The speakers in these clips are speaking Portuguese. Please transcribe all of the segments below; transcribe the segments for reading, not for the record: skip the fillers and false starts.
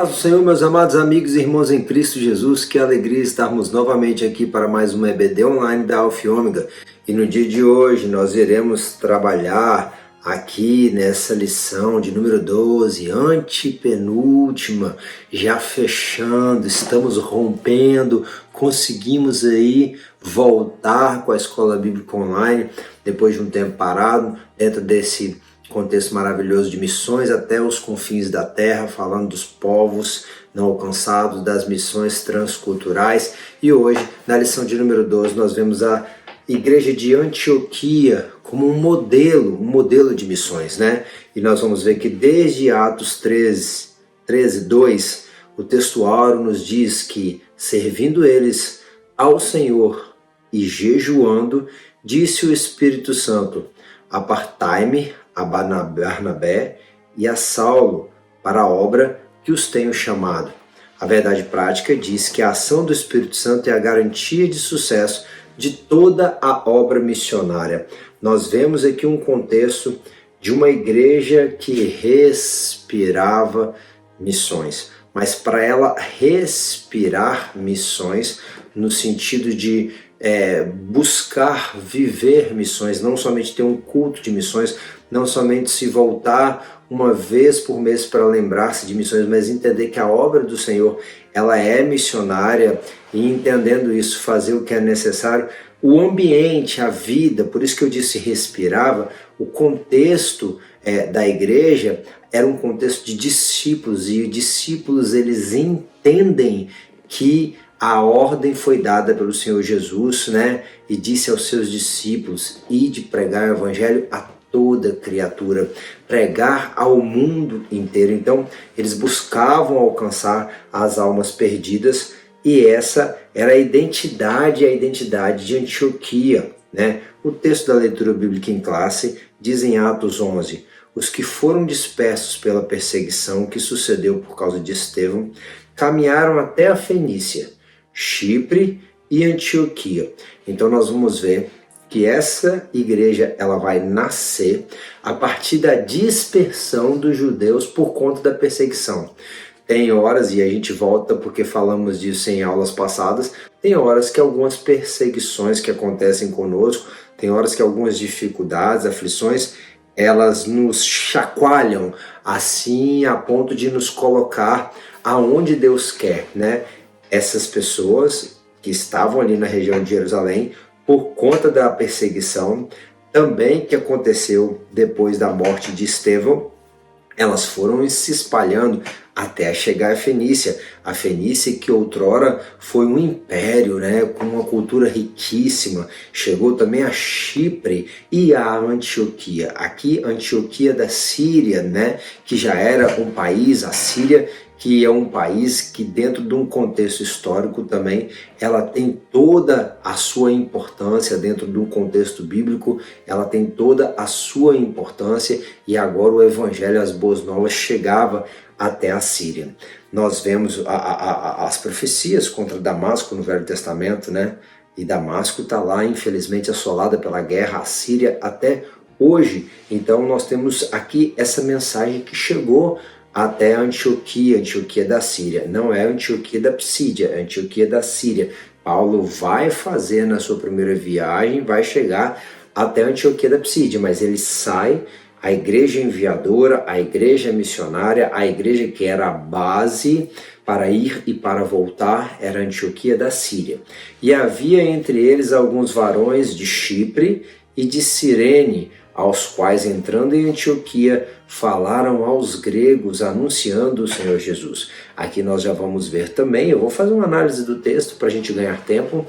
paz do Senhor, meus amados amigos e irmãos em Cristo Jesus, que alegria estarmos novamente aqui para mais uma EBD online da Alfa e Ômega. E no dia de hoje nós iremos trabalhar aqui nessa lição de número 12, antepenúltima, já fechando, estamos rompendo, conseguimos aí voltar com a Escola Bíblica Online, depois de um tempo parado, dentro desse contexto maravilhoso de missões até os confins da terra, falando dos povos não alcançados, das missões transculturais. E hoje, na lição de número 12, nós vemos a igreja de Antioquia como um modelo de missões, né? E nós vamos ver que desde Atos 13:2, o texto áureo nos diz que, servindo eles ao Senhor e jejuando, disse o Espírito Santo: apartai-me a Barnabé e a Saulo para a obra que os tenho chamado. A verdade prática diz que a ação do Espírito Santo é a garantia de sucesso de toda a obra missionária. Nós vemos aqui um contexto de uma igreja que respirava missões, mas para ela respirar missões no sentido de buscar viver missões, não somente ter um culto de missões, não somente se voltar uma vez por mês para lembrar-se de missões, mas entender que a obra do Senhor ela é missionária e, entendendo isso, fazer o que é necessário. O ambiente, a vida, por isso que eu disse respirava, o contexto da igreja era um contexto de discípulos, e os discípulos eles entendem que a ordem foi dada pelo Senhor Jesus, né? E disse aos seus discípulos: ide pregar o evangelho a toda criatura, pregar ao mundo inteiro. Então, eles buscavam alcançar as almas perdidas, e essa era a identidade de Antioquia, né? O texto da leitura bíblica em classe diz em Atos 11: os que foram dispersos pela perseguição que sucedeu por causa de Estevão caminharam até a Fenícia, Chipre e Antioquia. Então nós vamos ver que essa igreja ela vai nascer a partir da dispersão dos judeus por conta da perseguição. Tem horas, e a gente volta porque falamos disso em aulas passadas, tem horas que algumas perseguições que acontecem conosco, tem horas que algumas dificuldades, aflições, elas nos chacoalham assim a ponto de nos colocar aonde Deus quer, né? Essas pessoas que estavam ali na região de Jerusalém, por conta da perseguição também que aconteceu depois da morte de Estevão, elas foram se espalhando até chegar à Fenícia. A Fenícia, que outrora foi um império, né, com uma cultura riquíssima, chegou também a Chipre e a Antioquia. Aqui, Antioquia da Síria, né, que já era um país, a Síria, que é um país que, dentro de um contexto histórico também, ela tem toda a sua importância dentro de um contexto bíblico, ela tem toda a sua importância, e agora o evangelho, as boas novas, chegava até a Síria. Nós vemos as profecias contra Damasco no Velho Testamento, né? E Damasco está lá, infelizmente, assolada pela guerra, a Síria até hoje. Então nós temos aqui essa mensagem que chegou até Antioquia, Antioquia da Síria. Não é Antioquia da Psídia, é Antioquia da Síria. Paulo vai fazer na sua primeira viagem, vai chegar até Antioquia da Psídia, mas ele sai, a igreja enviadora, a igreja missionária, a igreja que era a base para ir e para voltar, era Antioquia da Síria. E havia entre eles alguns varões de Chipre e de Cirene, aos quais, entrando em Antioquia, falaram aos gregos, anunciando o Senhor Jesus. Aqui nós já vamos ver também, eu vou fazer uma análise do texto para a gente ganhar tempo.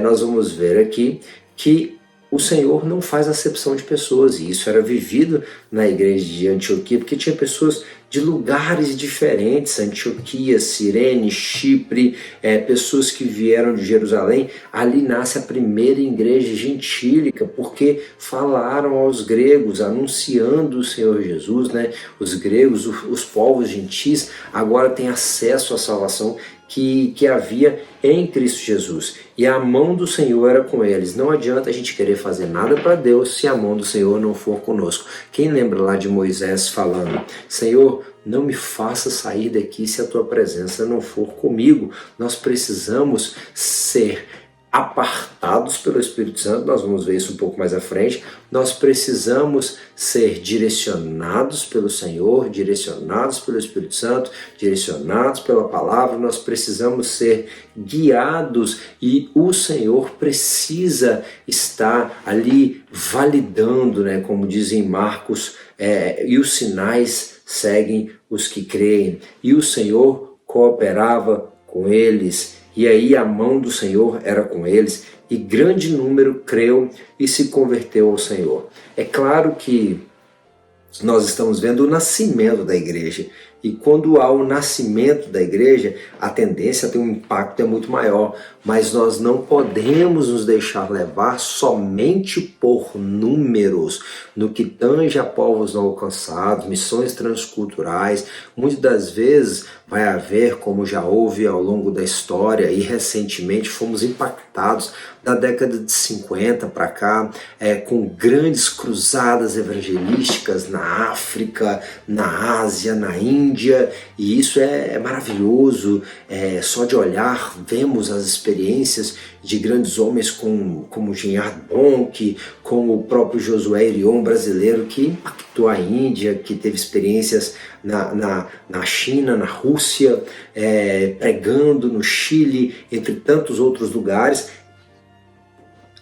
Nós vamos ver aqui que o Senhor não faz acepção de pessoas, e isso era vivido na igreja de Antioquia, porque tinha pessoas de lugares diferentes, Antioquia, Cirene, Chipre, pessoas que vieram de Jerusalém. Ali nasce a primeira igreja gentílica, porque falaram aos gregos, anunciando o Senhor Jesus, né? Os gregos, os povos gentis, agora têm acesso à salvação que havia em Cristo Jesus. E a mão do Senhor era com eles. Não adianta a gente querer fazer nada para Deus se a mão do Senhor não for conosco. Quem lembra lá de Moisés falando: Senhor, Senhor, não me faça sair daqui se a tua presença não for comigo. Nós precisamos ser apartados pelo Espírito Santo, nós vamos ver isso um pouco mais à frente. Nós precisamos ser direcionados pelo Senhor, direcionados pelo Espírito Santo, direcionados pela palavra. Nós precisamos ser guiados e o Senhor precisa estar ali validando, né, como dizem Marcos, e os sinais seguem os que creem. E o Senhor cooperava com eles. E aí a mão do Senhor era com eles, e grande número creu e se converteu ao Senhor. É claro que nós estamos vendo o nascimento da igreja, e quando há o nascimento da igreja, a tendência a ter um impacto é muito maior, mas nós não podemos nos deixar levar somente por números, no que tange a povos não alcançados, missões transculturais. Muitas das vezes vai haver, como já houve ao longo da história, e recentemente fomos impactados da década de 50 para cá, com grandes cruzadas evangelísticas na África, na Ásia, na Índia, e isso é maravilhoso. Só de olhar, vemos as experiências de grandes homens como Gennard Bonk, como o próprio Josué Irion brasileiro, que impactou a Índia, que teve experiências na China, na Rússia, pregando no Chile, entre tantos outros lugares.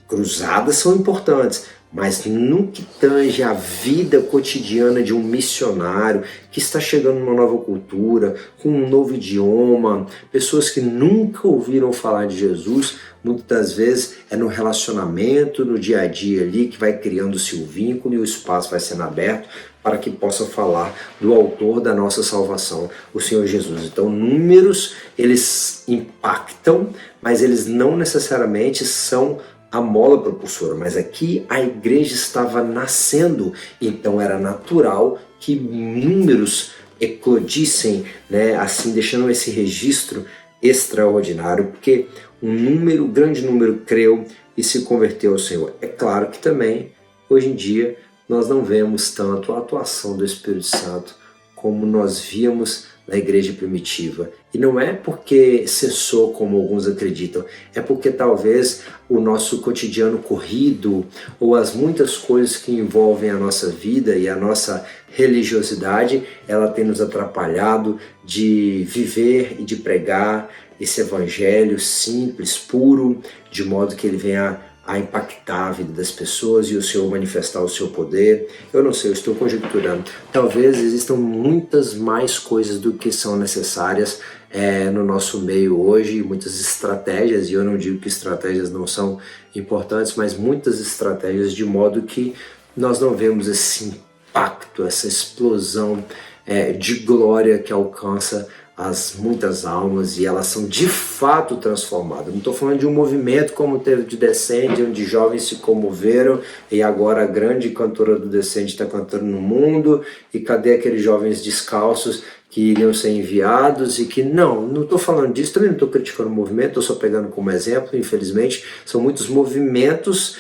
Cruzadas são importantes, mas no que tange a vida cotidiana de um missionário que está chegando numa nova cultura, com um novo idioma, pessoas que nunca ouviram falar de Jesus, muitas das vezes é no relacionamento, no dia a dia ali, que vai criando-se o vínculo e o espaço vai sendo aberto para que possa falar do autor da nossa salvação, o Senhor Jesus. Então, números, eles impactam, mas eles não necessariamente são a mola propulsora, mas aqui a igreja estava nascendo, então era natural que números eclodissem, né, assim, deixando esse registro extraordinário, porque um grande número creu e se converteu ao Senhor. É claro que também, hoje em dia, nós não vemos tanto a atuação do Espírito Santo como nós víamos na igreja primitiva. E não é porque cessou, como alguns acreditam, é porque talvez o nosso cotidiano corrido, ou as muitas coisas que envolvem a nossa vida e a nossa religiosidade, ela tem nos atrapalhado de viver e de pregar esse evangelho simples, puro, de modo que ele venha a impactar a vida das pessoas e o Senhor manifestar o seu poder. Eu não sei, eu estou conjecturando. Talvez existam muitas mais coisas do que são necessárias no nosso meio hoje, muitas estratégias, e eu não digo que estratégias não são importantes, mas muitas estratégias, de modo que nós não vemos esse impacto, essa explosão de glória que alcança as muitas almas, e elas são de fato transformadas. Não estou falando de um movimento como teve de Descende, onde jovens se comoveram e agora a grande cantora do Descende está cantando no mundo, e cadê aqueles jovens descalços que iriam ser enviados? E que não estou falando disso, também não estou criticando o movimento, estou só pegando como exemplo. Infelizmente são muitos movimentos,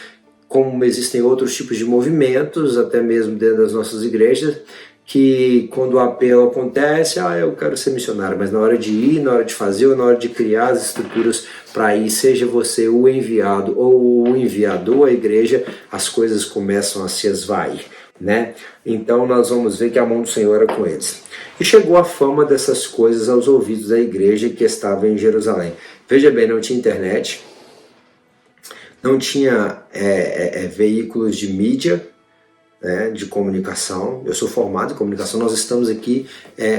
como existem outros tipos de movimentos, até mesmo dentro das nossas igrejas, que quando o apelo acontece, eu quero ser missionário, mas na hora de ir, na hora de fazer, ou na hora de criar as estruturas para ir, seja você o enviado ou o enviador à igreja, as coisas começam a se esvair, né? Então nós vamos ver que a mão do Senhor era com eles. E chegou a fama dessas coisas aos ouvidos da igreja que estava em Jerusalém. Veja bem, não tinha internet, não tinha veículos de mídia, de comunicação. Eu sou formado em comunicação. Nós estamos aqui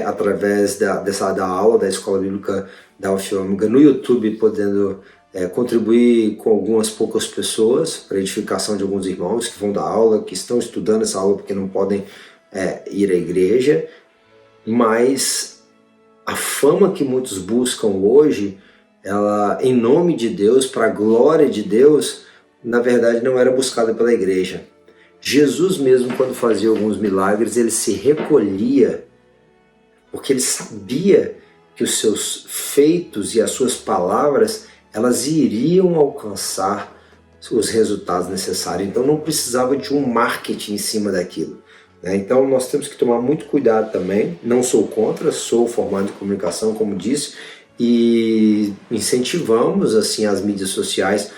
através da aula da Escola Bíblica da UFOMG no YouTube, podendo contribuir com algumas poucas pessoas para a edificação de alguns irmãos que vão dar aula, que estão estudando essa aula porque não podem ir à igreja. Mas a fama que muitos buscam hoje, ela, em nome de Deus, para a glória de Deus, na verdade não era buscada pela igreja. Jesus mesmo, quando fazia alguns milagres, ele se recolhia, porque ele sabia que os seus feitos e as suas palavras, elas iriam alcançar os resultados necessários. Então não precisava de um marketing em cima daquilo. né? Então nós temos que tomar muito cuidado também. Não sou contra, sou formado em comunicação, como disse, e incentivamos assim as mídias sociais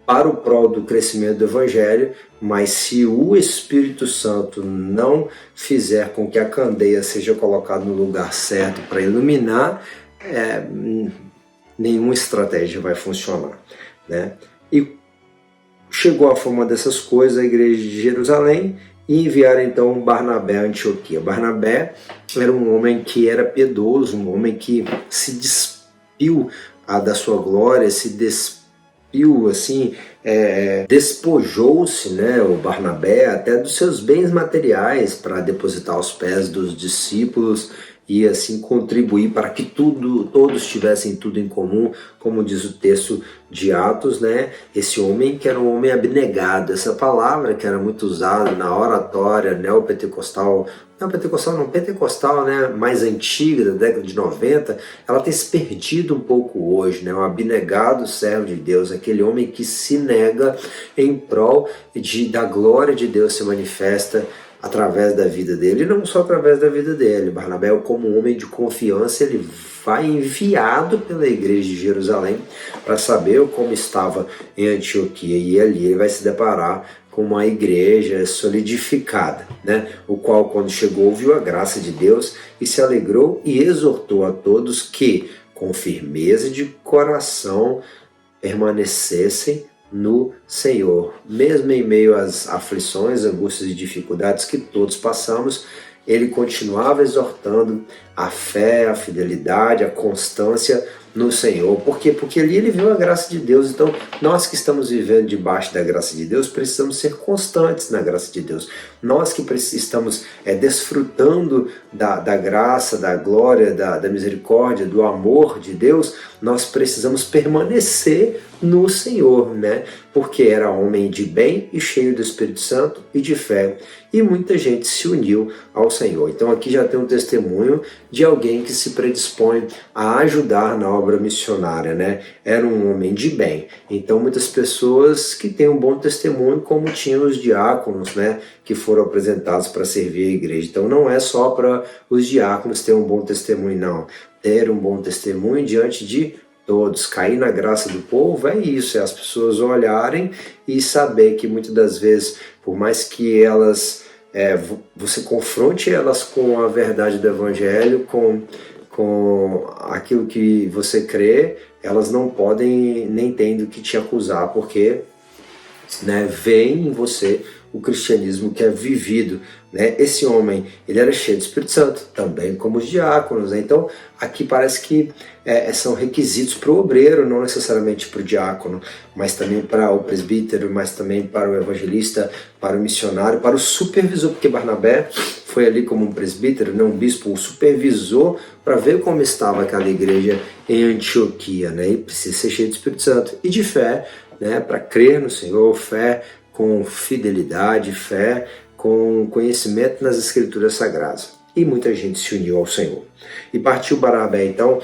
para o prol do crescimento do Evangelho, mas se o Espírito Santo não fizer com que a candeia seja colocada no lugar certo para iluminar, nenhuma estratégia vai funcionar, né? E chegou a fama dessas coisas a igreja de Jerusalém e enviaram então Barnabé a Antioquia. Barnabé era um homem que era piedoso, um homem que se despiu da sua glória, se despiu, assim, despojou-se, né, o Barnabé, até dos seus bens materiais para depositar aos pés dos discípulos e assim contribuir para que todos tivessem tudo em comum, como diz o texto de Atos, né? Esse homem que era um homem abnegado, essa palavra que era muito usada na oratória neopentecostal, pentecostal, né, mais antiga, da década de 90, ela tem se perdido um pouco hoje, né? Um abnegado servo de Deus, aquele homem que se nega em prol da glória de Deus se manifesta através da vida dele, e não só através da vida dele. Barnabé, como um homem de confiança, ele vai enviado pela igreja de Jerusalém para saber como estava em Antioquia, e ali ele vai se deparar com uma igreja solidificada, né? O qual, quando chegou, viu a graça de Deus e se alegrou e exortou a todos que, com firmeza de coração, permanecessem no Senhor. Mesmo em meio às aflições, angústias e dificuldades que todos passamos, ele continuava exortando a fé, a fidelidade, a constância no Senhor. Por quê? Porque ali ele viu a graça de Deus. Então, nós que estamos vivendo debaixo da graça de Deus, precisamos ser constantes na graça de Deus. Nós que estamos desfrutando da graça, da glória, da misericórdia, do amor de Deus, nós precisamos permanecer no Senhor, né? Porque era homem de bem e cheio do Espírito Santo e de fé, e muita gente se uniu ao Senhor. Então aqui já tem um testemunho de alguém que se predispõe a ajudar na obra missionária, né? Era um homem de bem. Então muitas pessoas que têm um bom testemunho, como tinham os diáconos, né, que foram apresentados para servir a igreja. Então não é só para os diáconos ter um bom testemunho, não. Ter um bom testemunho diante de todos, cair na graça do povo, é isso, é as pessoas olharem e saber que muitas das vezes, por mais que elas, você confronte elas com a verdade do Evangelho, com aquilo que você crê, elas não podem nem têm do que te acusar, porque, né, vem em você o cristianismo que é vivido, né? Esse homem, ele era cheio do Espírito Santo, também como os diáconos, né? Então aqui parece que são requisitos para o obreiro, não necessariamente para o diácono, mas também para o presbítero, mas também para o evangelista, para o missionário, para o supervisor, porque Barnabé foi ali como um presbítero, não um bispo, um supervisor, para ver como estava aquela igreja em Antioquia, né? E precisa ser cheio do Espírito Santo e de fé, né? Para crer no Senhor, fé com fidelidade, fé com conhecimento nas Escrituras Sagradas. E muita gente se uniu ao Senhor. E partiu Barnabé então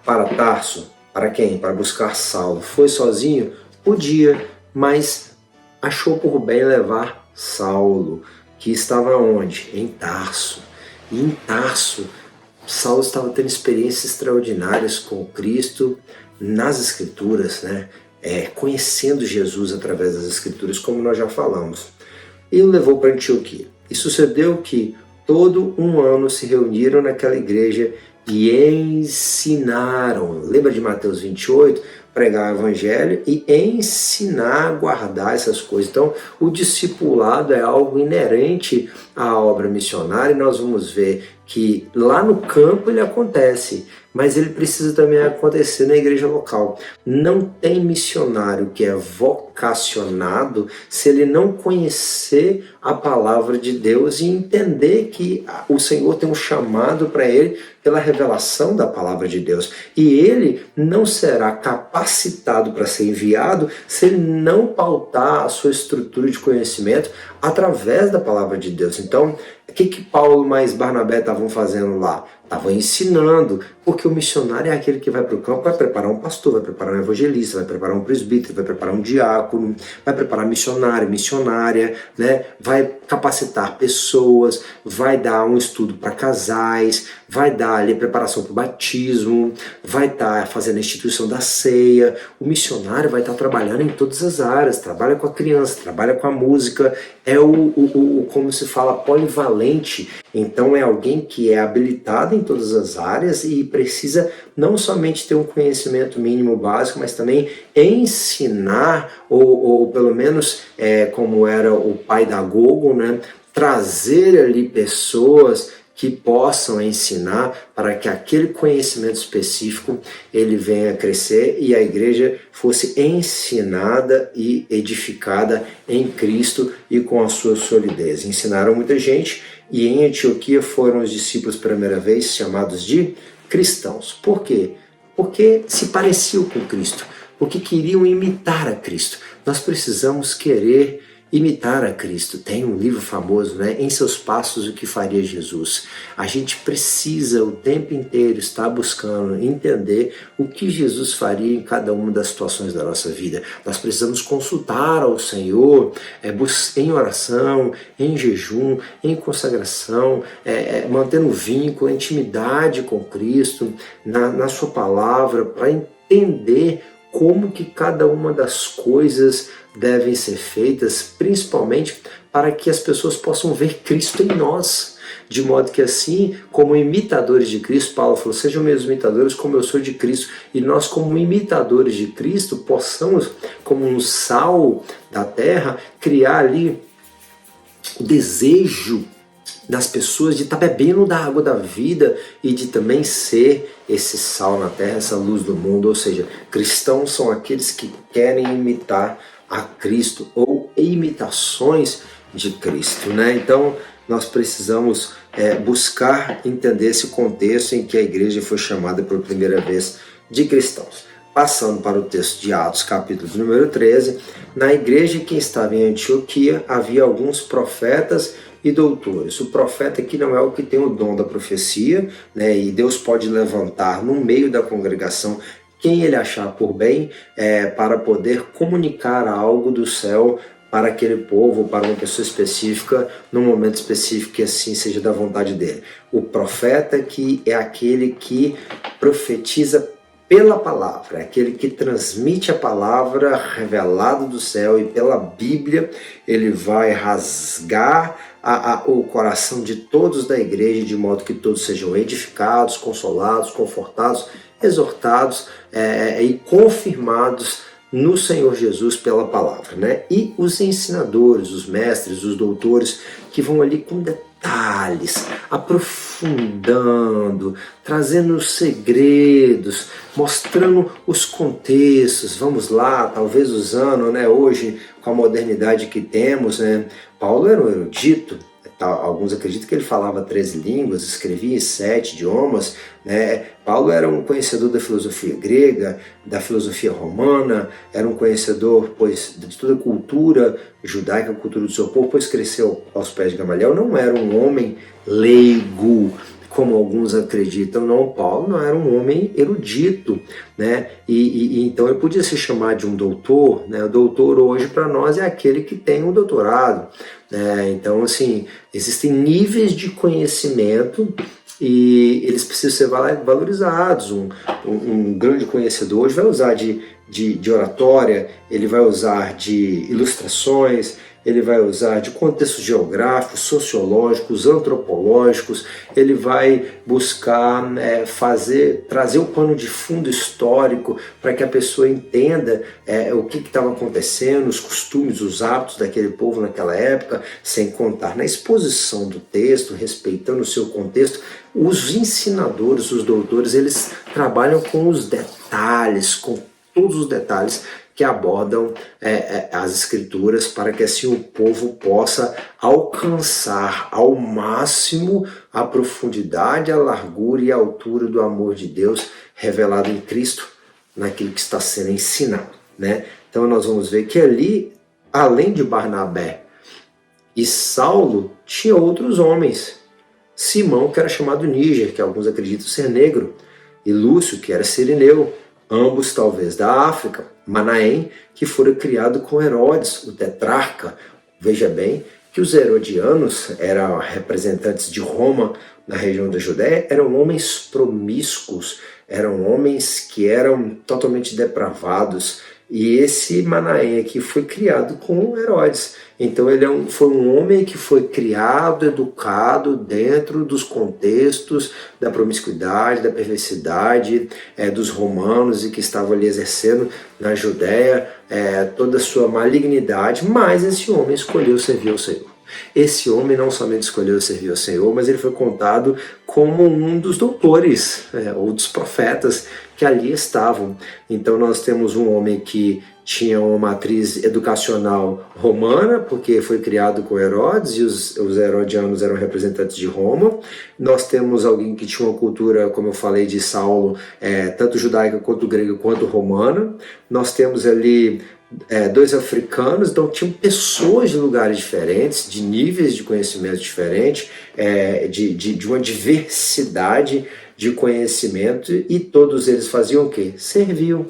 para Tarso. Para quem? Para buscar Saulo. Foi sozinho? Podia, mas achou por bem levar Saulo, que estava onde? Em Tarso. E em Tarso, Saulo estava tendo experiências extraordinárias com Cristo nas Escrituras, né? Conhecendo Jesus através das Escrituras, como nós já falamos. E o levou para Antioquia. E sucedeu que todo um ano se reuniram naquela igreja e ensinaram. Lembra de Mateus 28? Pregar o evangelho e ensinar a guardar essas coisas. Então, o discipulado é algo inerente à obra missionária, e nós vamos ver que lá no campo ele acontece, mas ele precisa também acontecer na igreja local. Não tem missionário que é vocacionado se ele não conhecer a palavra de Deus e entender que o Senhor tem um chamado para ele pela revelação da palavra de Deus. E ele não será capacitado para ser enviado se ele não pautar a sua estrutura de conhecimento através da palavra de Deus. Então, O que Paulo mais Barnabé estavam fazendo lá? Estavam ensinando, porque o missionário é aquele que vai para o campo, vai preparar um pastor, vai preparar um evangelista, vai preparar um presbítero, vai preparar um diácono, vai preparar missionário, missionária, né? Vai capacitar pessoas, vai dar um estudo para casais, vai dar ali a preparação para o batismo, vai estar fazendo a instituição da ceia. O missionário vai estar trabalhando em todas as áreas, trabalha com a criança, trabalha com a música, é como se fala, polivalente. Então é alguém que é habilitado em todas as áreas e precisa não somente ter um conhecimento mínimo básico, mas também ensinar, ou pelo menos como era o pai da Google, né, trazer ali pessoas que possam ensinar para que aquele conhecimento específico ele venha a crescer e a igreja fosse ensinada e edificada em Cristo e com a sua solidez. Ensinaram muita gente e em Antioquia foram os discípulos pela primeira vez chamados de cristãos. Por quê? Porque se pareciam com Cristo, porque queriam imitar a Cristo. Nós precisamos querer imitar a Cristo. Tem um livro famoso, né? Em Seus Passos, o que faria Jesus. A gente precisa o tempo inteiro estar buscando entender o que Jesus faria em cada uma das situações da nossa vida. Nós precisamos consultar ao Senhor em oração, em jejum, em consagração, mantendo o vínculo, a intimidade com Cristo, na sua palavra, para entender como que cada uma das coisas devem ser feitas, principalmente para que as pessoas possam ver Cristo em nós. De modo que assim, como imitadores de Cristo, Paulo falou, sejam meus imitadores como eu sou de Cristo. E nós, como imitadores de Cristo, possamos, como um sal da terra, criar ali o desejo das pessoas de estar bebendo da água da vida e de também ser esse sal na terra, essa luz do mundo. Ou seja, cristãos são aqueles que querem imitar a Cristo ou imitações de Cristo, né? Então nós precisamos buscar entender esse contexto em que a igreja foi chamada por primeira vez de cristãos. Passando para o texto de Atos, capítulo número 13, na igreja que estava em Antioquia havia alguns profetas e doutores. O profeta aqui não é o que tem o dom da profecia, né? E Deus pode levantar no meio da congregação quem ele achar por bem para poder comunicar algo do céu para aquele povo, para uma pessoa específica, num momento específico que assim seja da vontade dele. O profeta que é aquele que profetiza pela palavra, é aquele que transmite a palavra revelada do céu, e pela Bíblia ele vai rasgar o coração de todos da igreja, de modo que todos sejam edificados, consolados, confortados, exortados e confirmados no Senhor Jesus pela palavra, né? E os ensinadores, os mestres, os doutores, que vão ali com detalhes, aprofundando, trazendo os segredos, mostrando os contextos. Vamos lá, talvez usando, né, hoje, com a modernidade que temos, né? Paulo era um erudito. Alguns acreditam que ele falava 13 línguas, escrevia em 7 idiomas, né? Paulo era um conhecedor da filosofia grega, da filosofia romana, era um conhecedor, pois, de toda a cultura judaica, a cultura do seu povo, pois cresceu aos pés de Gamaliel. Não era um homem leigo, como alguns acreditam. Não, Paulo não era um homem erudito, né? E então ele podia se chamar de um doutor, né? O doutor hoje para nós é aquele que tem um doutorado, né? Então, assim, existem níveis de conhecimento e eles precisam ser valorizados. Um grande conhecedor hoje vai usar de oratória, ele vai usar de ilustrações, ele vai usar de contextos geográficos, sociológicos, antropológicos, ele vai buscar trazer o pano de fundo histórico para que a pessoa entenda o que estava acontecendo, os costumes, os hábitos daquele povo naquela época, sem contar na exposição do texto, respeitando o seu contexto. Os ensinadores, os doutores, eles trabalham com os detalhes, com todos os detalhes que abordam as escrituras, para que assim o povo possa alcançar ao máximo a profundidade, a largura e a altura do amor de Deus revelado em Cristo, naquilo que está sendo ensinado, né? Então nós vamos ver que ali, além de Barnabé E Saulo tinha outros homens. Simão, que era chamado Níger, que alguns acreditam ser negro, e Lúcio, que era sirineu, ambos talvez da África. Manaém, que fora criado com Herodes, o tetrarca. Veja bem que os herodianos eram representantes de Roma na região da Judéia, eram homens promíscuos, eram homens que eram totalmente depravados. E esse Manaém aqui foi criado com Herodes. Então ele foi um homem que foi criado, educado dentro dos contextos da promiscuidade, da perversidade dos romanos, e que estava ali exercendo na Judéia toda a sua malignidade, mas esse homem escolheu servir ao Senhor. Esse homem não somente escolheu servir ao Senhor, mas ele foi contado como um dos doutores, ou dos profetas que ali estavam. Então nós temos um homem que tinha uma matriz educacional romana, porque foi criado com Herodes, e os herodianos eram representantes de Roma. Nós temos alguém que tinha uma cultura, como eu falei de Saulo, tanto judaica quanto grega quanto romana. Nós temos ali dois africanos, então tinham pessoas de lugares diferentes, de níveis de conhecimento diferentes, de uma diversidade de conhecimento, e todos eles faziam o quê? Serviam.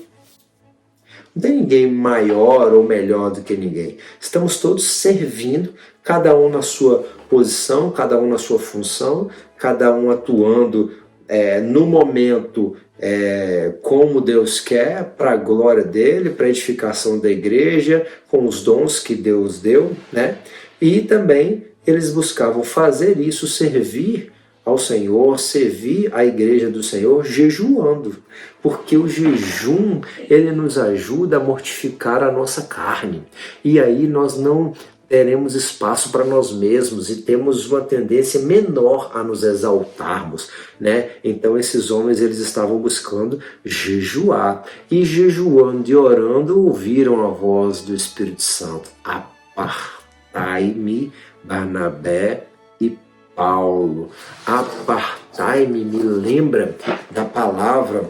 Não tem ninguém maior ou melhor do que ninguém. Estamos todos servindo, cada um na sua posição, cada um na sua função, cada um atuando no momento como Deus quer, para a glória dele, para a edificação da igreja, com os dons que Deus deu, né? E também eles buscavam fazer isso, servir ao Senhor, servir a igreja do Senhor jejuando, porque o jejum ele nos ajuda a mortificar a nossa carne, e aí nós não teremos espaço para nós mesmos e temos uma tendência menor a nos exaltarmos, né? Então esses homens eles estavam buscando jejuar, e jejuando e orando ouviram a voz do Espírito Santo: apartai-me Barnabé e Paulo. Apartai-me me lembra da palavra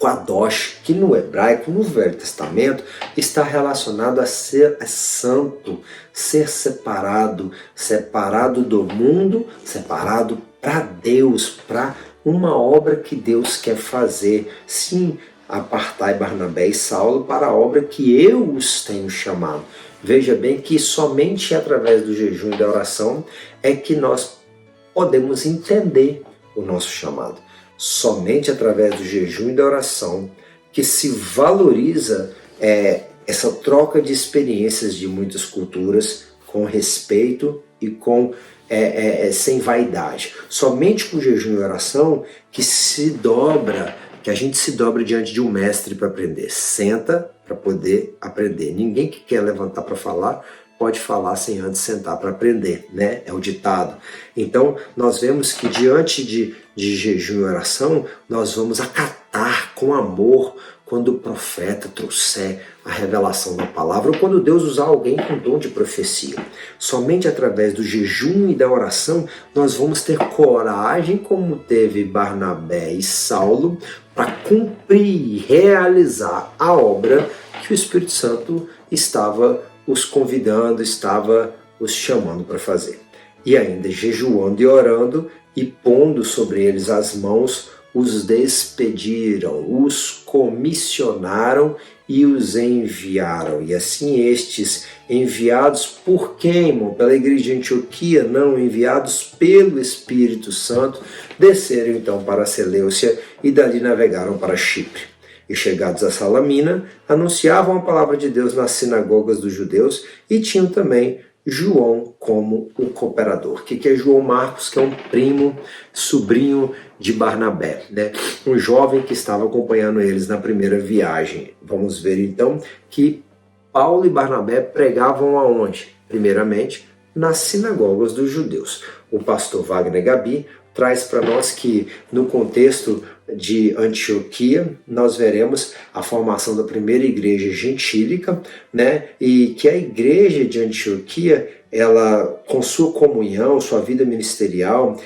Kadosh, que no hebraico, no Velho Testamento, está relacionado a ser santo, ser separado, separado do mundo, separado para Deus, para uma obra que Deus quer fazer. Sim, apartai Barnabé e Saulo para a obra que eu os tenho chamado. Veja bem que somente através do jejum e da oração é que nós podemos entender o nosso chamado. Somente através do jejum e da oração que se valoriza essa troca de experiências de muitas culturas com respeito e sem vaidade. Somente com jejum e oração que a gente se dobra diante de um mestre para aprender. Senta para poder aprender. Ninguém que quer levantar para falar pode falar sem antes sentar para aprender, né? É o ditado. Então, nós vemos que diante de jejum e oração, nós vamos acatar com amor quando o profeta trouxer a revelação da palavra, ou quando Deus usar alguém com dom de profecia. Somente através do jejum e da oração, nós vamos ter coragem, como teve Barnabé e Saulo, para cumprir e realizar a obra que o Espírito Santo estava os convidando, estava os chamando para fazer. E ainda jejuando e orando e pondo sobre eles as mãos, os despediram, os comissionaram e os enviaram. E assim estes, enviados por quem, irmão? Pela igreja de Antioquia? Não, enviados pelo Espírito Santo, desceram então para Seleucia e dali navegaram para Chipre. E chegados a Salamina, anunciavam a palavra de Deus nas sinagogas dos judeus, e tinham também João como o cooperador. O que é João Marcos? Que é um primo, sobrinho de Barnabé, né? Um jovem que estava acompanhando eles na primeira viagem. Vamos ver então que Paulo e Barnabé pregavam aonde? Primeiramente, nas sinagogas dos judeus. O pastor Wagner Gabi traz para nós que no contexto de Antioquia nós veremos a formação da primeira igreja gentílica, né? E que a igreja de Antioquia, ela, com sua comunhão, sua vida ministerial,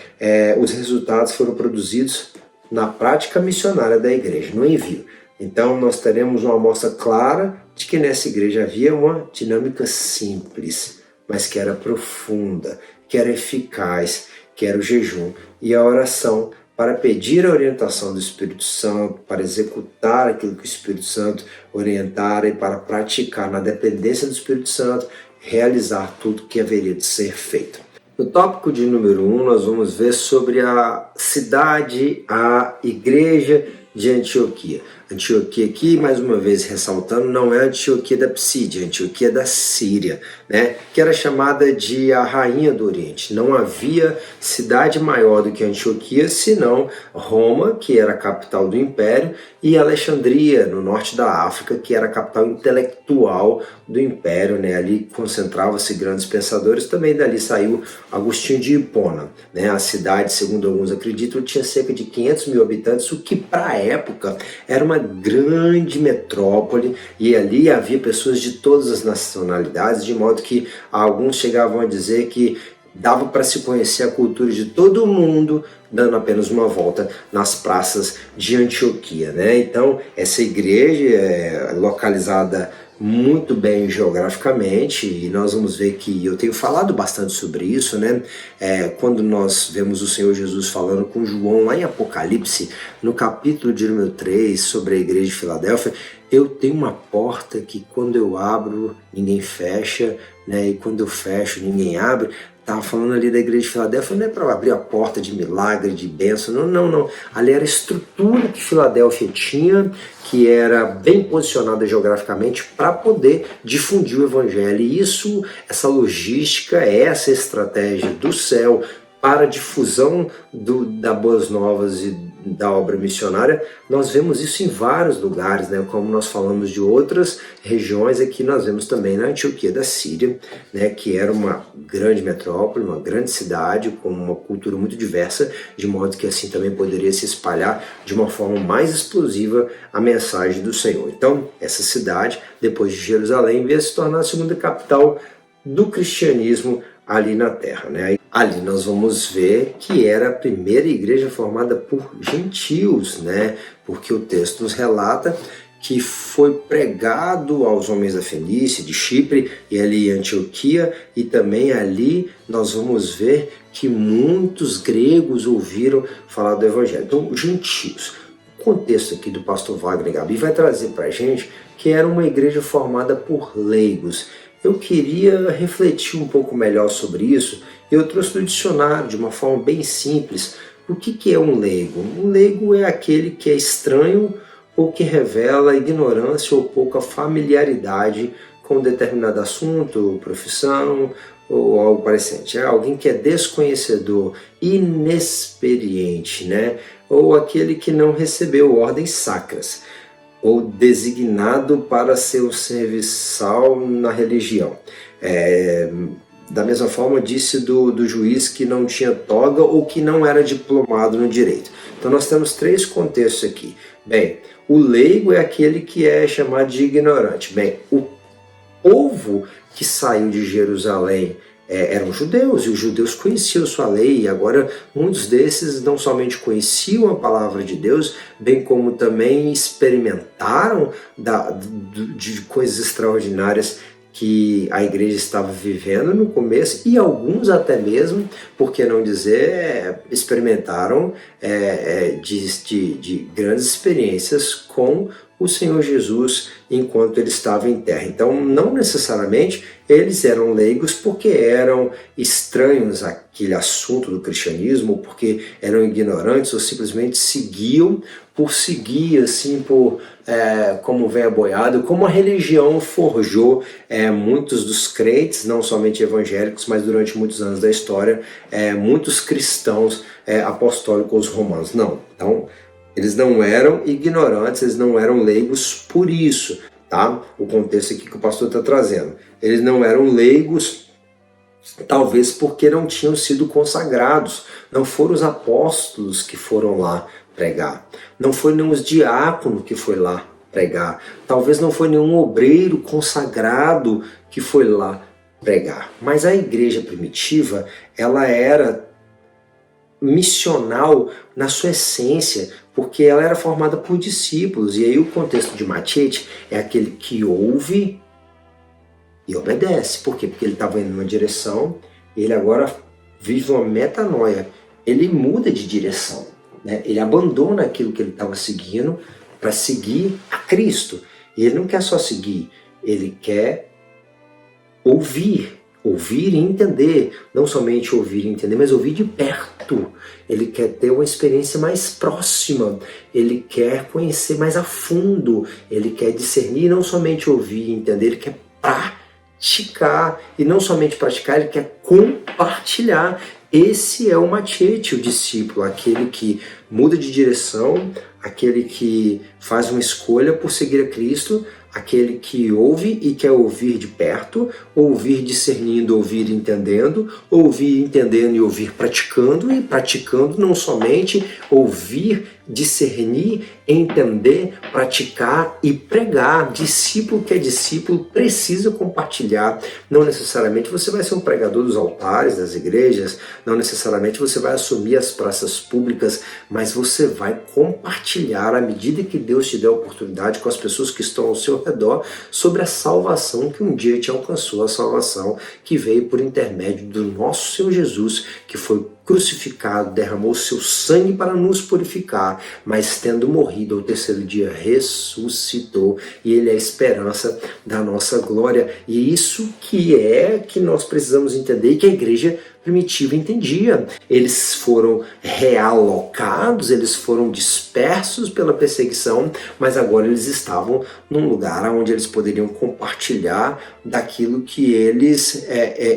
os resultados foram produzidos na prática missionária da igreja, no envio. Então nós teremos uma amostra clara de que nessa igreja havia uma dinâmica simples, mas que era profunda, que era eficaz, que era o jejum e a oração para pedir a orientação do Espírito Santo, para executar aquilo que o Espírito Santo orientara e para praticar na dependência do Espírito Santo, realizar tudo que haveria de ser feito. No tópico de número 1, nós vamos ver sobre a cidade, a igreja de Antioquia. Antioquia aqui, mais uma vez ressaltando, não é a Antioquia da Psídia, é a Antioquia da Síria, né? Que era chamada de a Rainha do Oriente. Não havia cidade maior do que Antioquia, senão Roma, que era a capital do Império, e Alexandria, no norte da África, que era a capital intelectual do Império, né? Ali concentravam-se grandes pensadores, também dali saiu Agostinho de Hipona, né? A cidade, segundo alguns acreditam, tinha cerca de 500 mil habitantes, o que para a época era uma grande metrópole, e ali havia pessoas de todas as nacionalidades, de modo que alguns chegavam a dizer que dava para se conhecer a cultura de todo mundo dando apenas uma volta nas praças de Antioquia, né? Então essa igreja é localizada muito bem geograficamente, e nós vamos ver que eu tenho falado bastante sobre isso, né? Quando nós vemos o Senhor Jesus falando com João lá em Apocalipse, no capítulo de número 3, sobre a igreja de Filadélfia, eu tenho uma porta que quando eu abro, ninguém fecha, né? E quando eu fecho, ninguém abre. Estava falando ali da igreja de Filadélfia, não é para abrir a porta de milagre, de bênção, não. Ali era a estrutura que Filadélfia tinha, que era bem posicionada geograficamente para poder difundir o evangelho. E isso, essa logística, essa estratégia do céu para a difusão da Boas Novas e da obra missionária, nós vemos isso em vários lugares, né? Como nós falamos de outras regiões, aqui nós vemos também na Antioquia da Síria, né? Que era uma grande metrópole, uma grande cidade com uma cultura muito diversa, de modo que assim também poderia se espalhar de uma forma mais explosiva a mensagem do Senhor. Então, essa cidade, depois de Jerusalém, veio se tornar a segunda capital do cristianismo ali na terra, né? Ali nós vamos ver que era a primeira igreja formada por gentios, né? Porque o texto nos relata que foi pregado aos homens da Fenícia, de Chipre e ali em Antioquia, e também ali nós vamos ver que muitos gregos ouviram falar do evangelho. Então, gentios. O contexto aqui do pastor Wagner Gabi vai trazer para a gente que era uma igreja formada por leigos. Eu queria refletir um pouco melhor sobre isso. Eu trouxe do dicionário de uma forma bem simples. O que é um leigo? Um leigo é aquele que é estranho ou que revela ignorância ou pouca familiaridade com determinado assunto, profissão ou algo parecente. É alguém que é desconhecedor, inexperiente, né? Ou aquele que não recebeu ordens sacras, ou designado para ser o serviçal na religião. Da mesma forma, disse do juiz que não tinha toga ou que não era diplomado no direito. Então nós temos três contextos aqui. Bem, o leigo é aquele que é chamado de ignorante. Bem, o povo que saiu de Jerusalém eram judeus, e os judeus conheciam sua lei, e agora muitos desses não somente conheciam a palavra de Deus, bem como também experimentaram de coisas extraordinárias que a igreja estava vivendo no começo, e alguns até mesmo, por que não dizer, experimentaram de grandes experiências com o Senhor Jesus enquanto ele estava em terra. Então, não necessariamente eles eram leigos porque eram estranhos àquele assunto do cristianismo, porque eram ignorantes ou simplesmente seguiam por seguir, assim, como vem aboiado, como a religião forjou muitos dos crentes, não somente evangélicos, mas durante muitos anos da história, muitos cristãos apostólicos romanos. Não, então eles não eram ignorantes, eles não eram leigos por isso, tá? O contexto aqui que o pastor está trazendo. Eles não eram leigos, talvez porque não tinham sido consagrados. Não foram os apóstolos que foram lá pregar. Não foi nenhum diácono que foi lá pregar. Talvez não foi nenhum obreiro consagrado que foi lá pregar. Mas a igreja primitiva, ela era missional na sua essência, porque ela era formada por discípulos. E aí o contexto de Machete é aquele que ouve e obedece. Por quê? Porque ele estava indo numa direção, ele agora vive uma metanoia. Ele muda de direção, né? Ele abandona aquilo que ele estava seguindo para seguir a Cristo. E ele não quer só seguir, ele quer ouvir e entender. Não somente ouvir e entender, mas ouvir de perto. Ele quer ter uma experiência mais próxima, ele quer conhecer mais a fundo, ele quer discernir, não somente ouvir e entender, ele quer praticar. E não somente praticar, ele quer compartilhar. Esse é o machete, o discípulo, aquele que muda de direção, aquele que faz uma escolha por seguir a Cristo, aquele que ouve e quer ouvir de perto, ouvir discernindo, ouvir entendendo, ouvir entendendo e ouvir praticando, e praticando não somente ouvir, discernir, entender, praticar e pregar. Discípulo que é discípulo precisa compartilhar. Não necessariamente você vai ser um pregador dos altares, das igrejas, não necessariamente você vai assumir as praças públicas, mas você vai compartilhar à medida que Deus te der a oportunidade com as pessoas que estão ao seu redor sobre a salvação que um dia te alcançou, a salvação que veio por intermédio do nosso Senhor Jesus, que foi crucificado, derramou seu sangue para nos purificar, mas tendo morrido ao terceiro dia ressuscitou, e ele é a esperança da nossa glória. E isso que nós precisamos entender e que a igreja primitiva entendia. Eles foram realocados, eles foram dispersos pela perseguição, mas agora eles estavam num lugar onde eles poderiam compartilhar daquilo que eles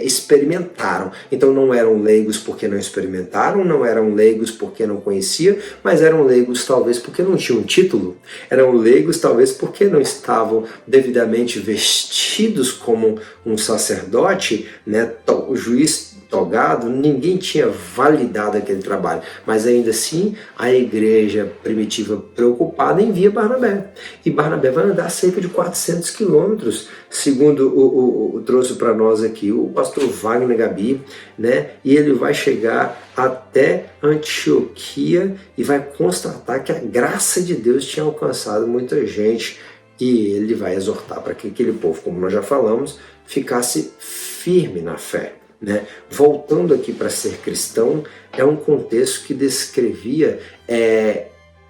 experimentaram. Então não eram leigos porque não experimentaram, não eram leigos porque não conheciam, mas eram leigos talvez porque não tinham título, eram leigos talvez porque não estavam devidamente vestidos como um sacerdote, né, o juiz togado, ninguém tinha validado aquele trabalho, mas ainda assim a igreja primitiva preocupada envia Barnabé, e Barnabé vai andar cerca de 400 quilômetros, segundo trouxe para nós aqui o pastor Wagner Gabi, né? E ele vai chegar até Antioquia e vai constatar que a graça de Deus tinha alcançado muita gente, e ele vai exortar para que aquele povo, como nós já falamos, ficasse firme na fé. Né? Voltando aqui para ser cristão, é um contexto que descrevia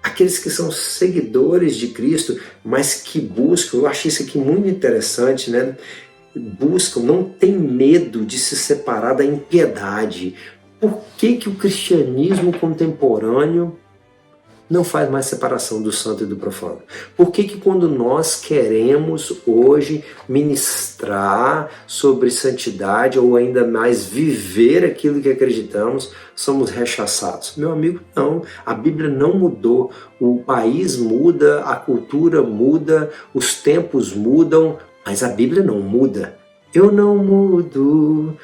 aqueles que são seguidores de Cristo, mas que buscam, eu achei isso aqui muito interessante, né? Buscam, não tem medo de se separar da impiedade. Por que o cristianismo contemporâneo não faz mais separação do santo e do profano? Por que quando nós queremos hoje ministrar sobre santidade ou ainda mais viver aquilo que acreditamos, somos rechaçados? Meu amigo, não. A Bíblia não mudou. O país muda, a cultura muda, os tempos mudam, mas a Bíblia não muda. Eu não mudo,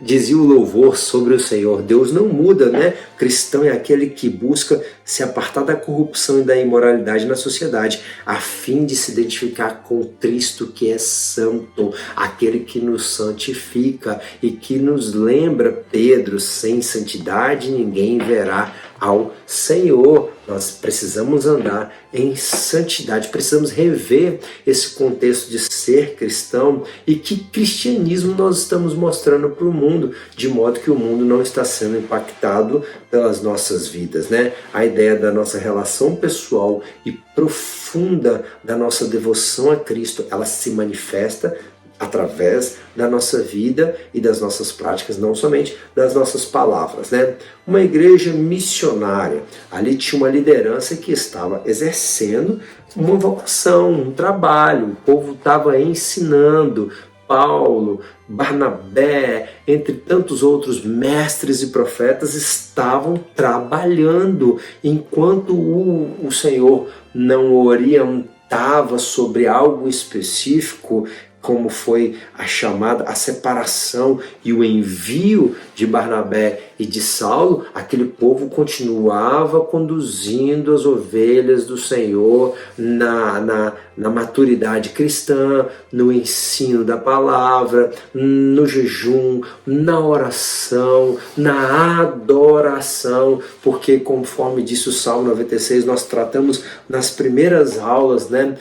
dizia o louvor sobre o Senhor. Deus não muda, né? Cristão é aquele que busca se apartar da corrupção e da imoralidade na sociedade, a fim de se identificar com Cristo, que é santo, aquele que nos santifica e que nos lembra, Pedro, sem santidade ninguém verá ao Senhor. Nós precisamos andar em santidade, precisamos rever esse contexto de ser cristão e que cristianismo nós estamos mostrando para o mundo, de modo que o mundo não está sendo impactado pelas nossas vidas, né? A ideia da nossa relação pessoal e profunda da nossa devoção a Cristo, ela se manifesta através da nossa vida e das nossas práticas, não somente das nossas palavras, né? Uma igreja missionária, ali tinha uma liderança que estava exercendo uma vocação, um trabalho, o povo estava ensinando. Paulo, Barnabé, entre tantos outros mestres e profetas estavam trabalhando, enquanto o Senhor não orientava sobre algo específico, como foi a chamada, a separação e o envio de Barnabé e de Saulo, aquele povo continuava conduzindo as ovelhas do Senhor na maturidade cristã, no ensino da palavra, no jejum, na oração, na adoração, porque conforme disse o Salmo 96, nós tratamos nas primeiras aulas, né?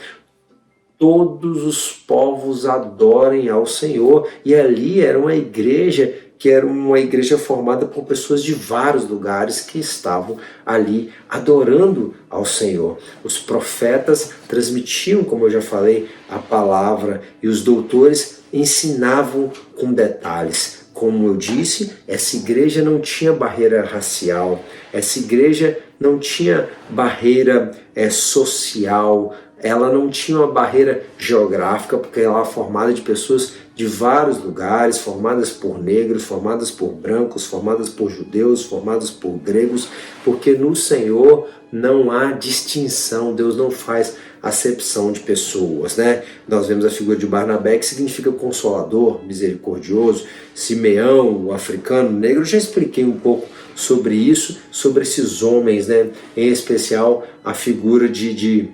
todos os povos adorem ao Senhor. E ali era uma igreja que era uma igreja formada por pessoas de vários lugares que estavam ali adorando ao Senhor. Os profetas transmitiam, como eu já falei, a palavra, e os doutores ensinavam com detalhes. Como eu disse, essa igreja não tinha barreira racial, essa igreja não tinha barreira social, ela não tinha uma barreira geográfica, porque ela era formada de pessoas de vários lugares, formadas por negros, formadas por brancos, formadas por judeus, formadas por gregos, porque no Senhor não há distinção, Deus não faz acepção de pessoas, né? Nós vemos a figura de Barnabé, que significa consolador, misericordioso. Simeão, o africano, o negro, eu já expliquei um pouco sobre isso, sobre esses homens, né? Em especial a figura de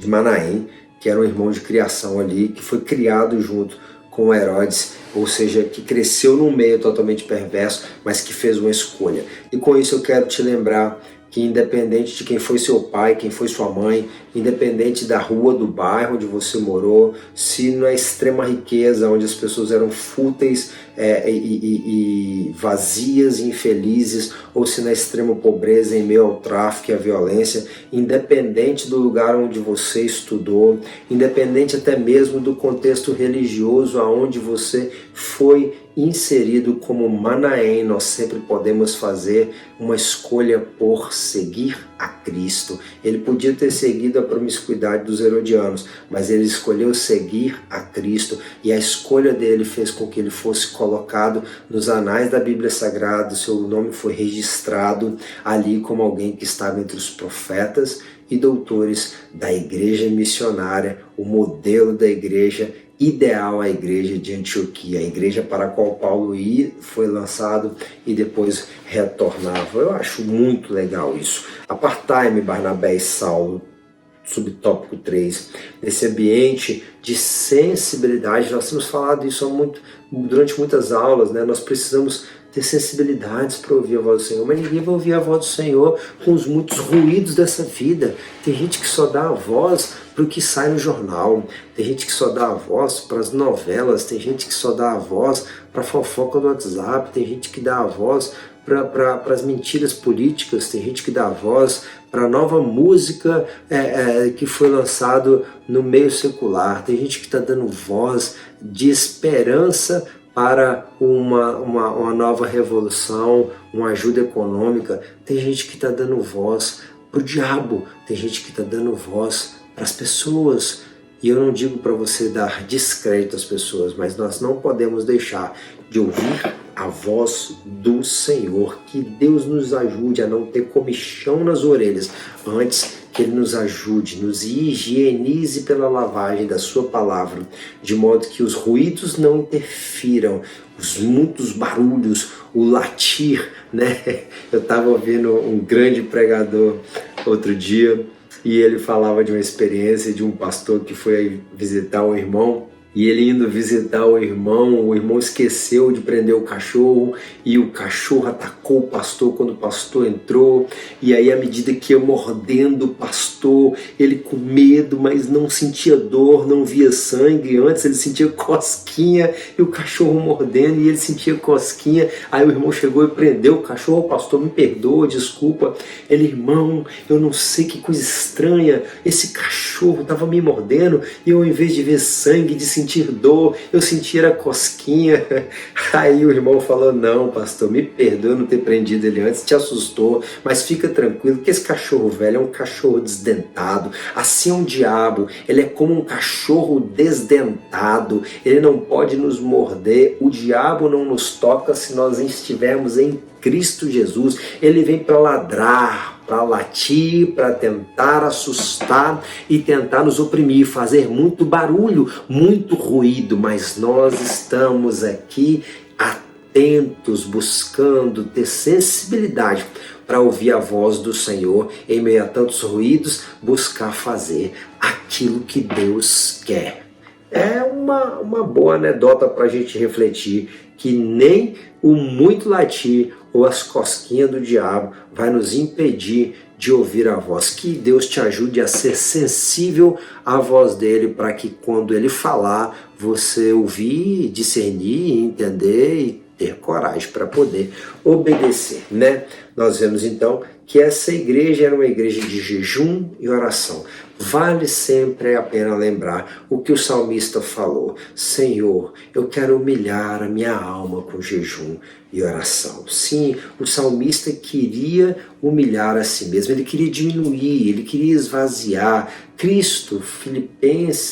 Manaém, que era um irmão de criação ali, que foi criado junto com Herodes, ou seja, que cresceu num meio totalmente perverso, mas que fez uma escolha. E com isso eu quero te lembrar que independente de quem foi seu pai, quem foi sua mãe, independente da rua, do bairro onde você morou, se na extrema riqueza, onde as pessoas eram fúteis e vazias e infelizes, ou se na extrema pobreza, em meio ao tráfico e à violência, independente do lugar onde você estudou, independente até mesmo do contexto religioso aonde você foi inserido como Manaém, nós sempre podemos fazer uma escolha por seguir a Cristo. Ele podia ter seguido a promiscuidade dos herodianos, mas ele escolheu seguir a Cristo, e a escolha dele fez com que ele fosse colocado nos anais da Bíblia Sagrada. Seu nome foi registrado ali como alguém que estava entre os profetas e doutores da igreja missionária, o modelo da igreja ideal, a igreja de Antioquia, a igreja para a qual Paulo foi lançado e depois retornava. Eu acho muito legal isso. Apartai-me, Barnabé e Saulo, subtópico 3, nesse ambiente de sensibilidade. Nós temos falado isso durante muitas aulas, né? Nós precisamos ter sensibilidades para ouvir a voz do Senhor, mas ninguém vai ouvir a voz do Senhor com os muitos ruídos dessa vida. Tem gente que só dá a voz para o que sai no jornal, tem gente que só dá a voz para as novelas, tem gente que só dá a voz para a fofoca do WhatsApp, tem gente que dá a voz para as mentiras políticas, tem gente que dá a voz para a nova música que foi lançado no meio secular, tem gente que está dando voz de esperança para uma nova revolução, uma ajuda econômica. Tem gente que está dando voz para o diabo, tem gente que está dando voz para as pessoas. E eu não digo para você dar descrédito às pessoas, mas nós não podemos deixar de ouvir a voz do Senhor. Que Deus nos ajude a não ter comichão nas orelhas, antes que Ele nos ajude, nos higienize pela lavagem da sua palavra, de modo que os ruídos não interfiram, os muitos barulhos, o latir, né? Eu estava ouvindo um grande pregador outro dia, e ele falava de uma experiência de um pastor que foi visitar um irmão, e ele indo visitar o irmão esqueceu de prender o cachorro, e o cachorro atacou o pastor quando o pastor entrou, e aí à medida que ia mordendo o pastor, ele com medo, mas não sentia dor, não via sangue. Antes ele sentia cosquinha, e o cachorro mordendo, e ele sentia cosquinha. Aí o irmão chegou e prendeu o cachorro. O pastor: me perdoa, desculpa. Ele: irmão, eu não sei, que coisa estranha, esse cachorro estava me mordendo, e eu, em vez de ver sangue, de sentir dor, eu sentia a cosquinha. Aí o irmão falou: não, pastor, me perdoa não ter prendido ele antes, te assustou, mas fica tranquilo que esse cachorro velho é um cachorro desdentado. Assim é um diabo, ele é como um cachorro desdentado, ele não pode nos morder, o diabo não nos toca se nós estivermos em Cristo Jesus. Ele vem para ladrar, para latir, para tentar assustar e tentar nos oprimir, fazer muito barulho, muito ruído, mas nós estamos aqui atentos, buscando ter sensibilidade para ouvir a voz do Senhor, em meio a tantos ruídos, buscar fazer aquilo que Deus quer. É uma boa anedota para a gente refletir, que nem o muito latir ou as cosquinhas do diabo vai nos impedir de ouvir a voz. Que Deus te ajude a ser sensível à voz dele, para que quando ele falar, você ouvir, discernir, entender e ter coragem para poder obedecer, né? Nós vemos então que essa igreja era uma igreja de jejum e oração. Vale sempre a pena lembrar o que o salmista falou: Senhor, eu quero humilhar a minha alma com jejum e oração. Sim, o salmista queria humilhar a si mesmo, ele queria diminuir, ele queria esvaziar. Cristo,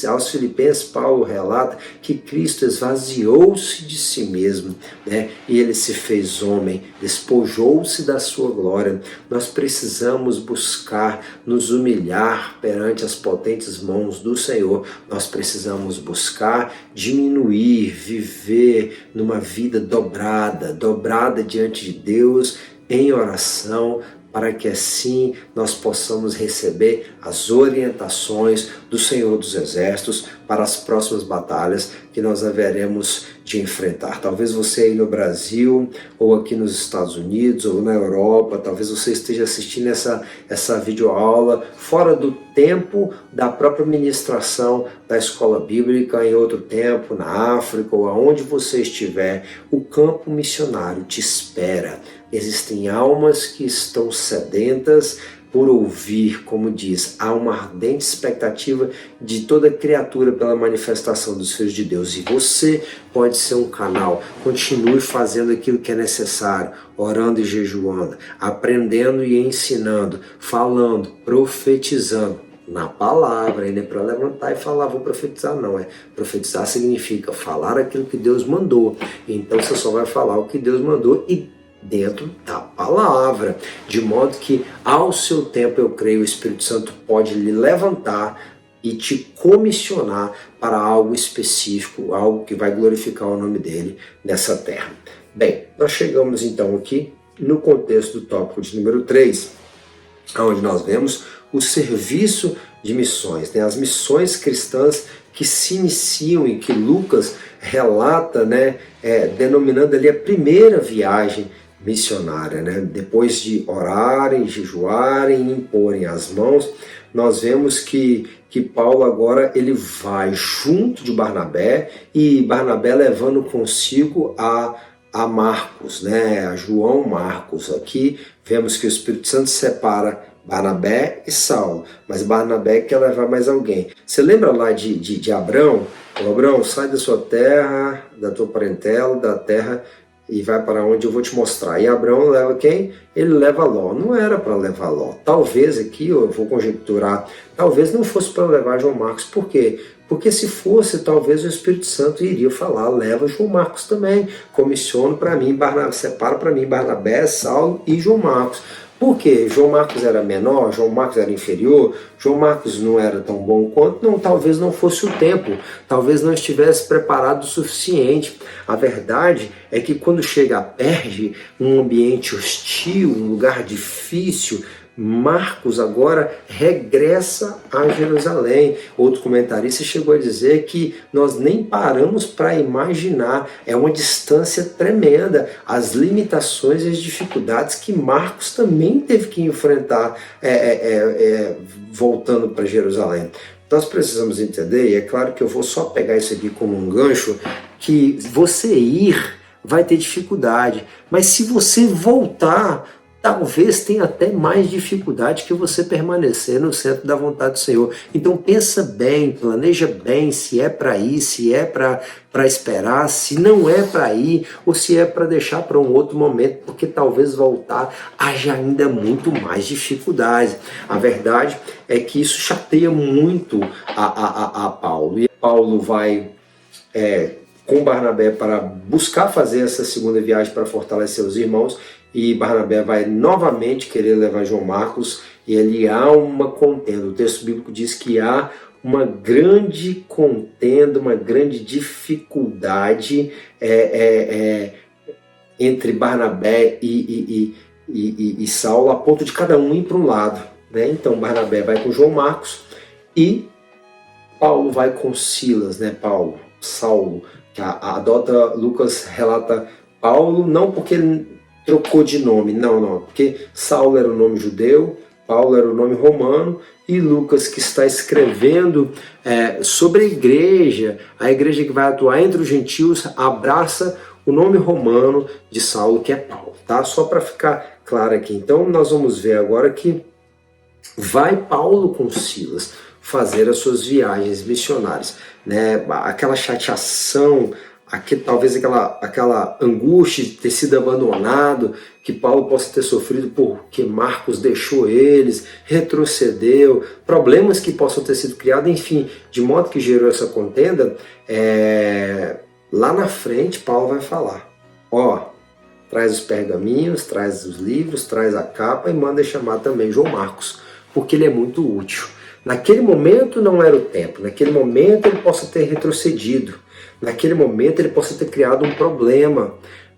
aos Filipenses, Paulo relata que Cristo esvaziou-se de si mesmo, né? E ele se fez homem, despojou-se da sua glória. Nós precisamos buscar nos humilhar perante as potentes mãos do Senhor. Nós precisamos buscar diminuir, viver numa vida dobrada diante de Deus em oração, para que assim nós possamos receber as orientações do Senhor dos Exércitos para as próximas batalhas que nós haveremos de enfrentar. Talvez você aí no Brasil, ou aqui nos Estados Unidos, ou na Europa, talvez você esteja assistindo essa videoaula fora do tempo da própria ministração da escola bíblica, em outro tempo, na África, ou aonde você estiver. O campo missionário te espera. Existem almas que estão sedentas por ouvir, como diz, há uma ardente expectativa de toda criatura pela manifestação dos filhos de Deus. E você pode ser um canal. Continue fazendo aquilo que é necessário, orando e jejuando, aprendendo e ensinando, falando, profetizando. Na palavra, ainda é para levantar e falar, vou profetizar, não. Profetizar significa falar aquilo que Deus mandou. Então você só vai falar o que Deus mandou e dentro da palavra, de modo que ao seu tempo, eu creio, o Espírito Santo pode lhe levantar e te comissionar para algo específico, algo que vai glorificar o nome dele nessa terra. Bem, nós chegamos então aqui no contexto do tópico de número 3, onde nós vemos o serviço de missões, né? As missões cristãs que se iniciam e que Lucas relata, né? Denominando ali a primeira viagem missionária, né? Depois de orarem, jejuarem, imporem as mãos, nós vemos que Paulo agora ele vai junto de Barnabé, e Barnabé levando consigo a Marcos, né? A João Marcos. Aqui vemos que o Espírito Santo separa Barnabé e Saulo, mas Barnabé quer levar mais alguém. Você lembra lá de Abrão? Abrão, sai da sua terra, da tua parentela, da terra, e vai para onde eu vou te mostrar. E Abraão leva quem? Ele leva Ló. Não era para levar Ló. Talvez aqui, eu vou conjecturar, talvez não fosse para levar João Marcos. Por quê? Porque se fosse, talvez o Espírito Santo iria falar, leva João Marcos também. Comissiono para mim, separa para mim Barnabé, Saulo e João Marcos. Por quê? João Marcos era menor, João Marcos era inferior, João Marcos não era tão bom quanto, não, talvez não fosse o tempo, talvez não estivesse preparado o suficiente. A verdade é que quando chega a Perge, um ambiente hostil, um lugar difícil, Marcos agora regressa a Jerusalém. Outro comentarista chegou a dizer que nós nem paramos para imaginar, é uma distância tremenda, as limitações e as dificuldades que Marcos também teve que enfrentar voltando para Jerusalém. Nós precisamos entender, e é claro que eu vou só pegar isso aqui como um gancho, que você ir vai ter dificuldade, mas se você voltar, talvez tenha até mais dificuldade que você permanecer no centro da vontade do Senhor. Então pensa bem, planeja bem se é para ir, se é para esperar, se não é para ir, ou se é para deixar para um outro momento, porque talvez voltar haja ainda muito mais dificuldades. A verdade é que isso chateia muito a Paulo. E Paulo vai com Barnabé para buscar fazer essa segunda viagem para fortalecer os irmãos, e Barnabé vai novamente querer levar João Marcos, e ali há uma contenda. O texto bíblico diz que há uma grande contenda, uma grande dificuldade entre Barnabé e Saulo, a ponto de cada um ir para um lado, né? Então Barnabé vai com João Marcos e Paulo vai com Silas, né? Saulo, que adota, Lucas relata Paulo, não porque ele trocou de nome, não, porque Saulo era o nome judeu, Paulo era o nome romano, e Lucas, que está escrevendo sobre a igreja que vai atuar entre os gentios, abraça o nome romano de Saulo, que é Paulo, tá? Só para ficar claro aqui. Então nós vamos ver agora que vai Paulo com Silas fazer as suas viagens missionárias, né? Aquela chateação, talvez aquela angústia de ter sido abandonado, que Paulo possa ter sofrido porque Marcos deixou eles, retrocedeu, problemas que possam ter sido criados, enfim, de modo que gerou essa contenda. Lá na frente Paulo vai falar, traz os pergaminhos, traz os livros, traz a capa e manda chamar também João Marcos, porque ele é muito útil. Naquele momento não era o tempo, naquele momento ele possa ter retrocedido, naquele momento ele possa ter criado um problema,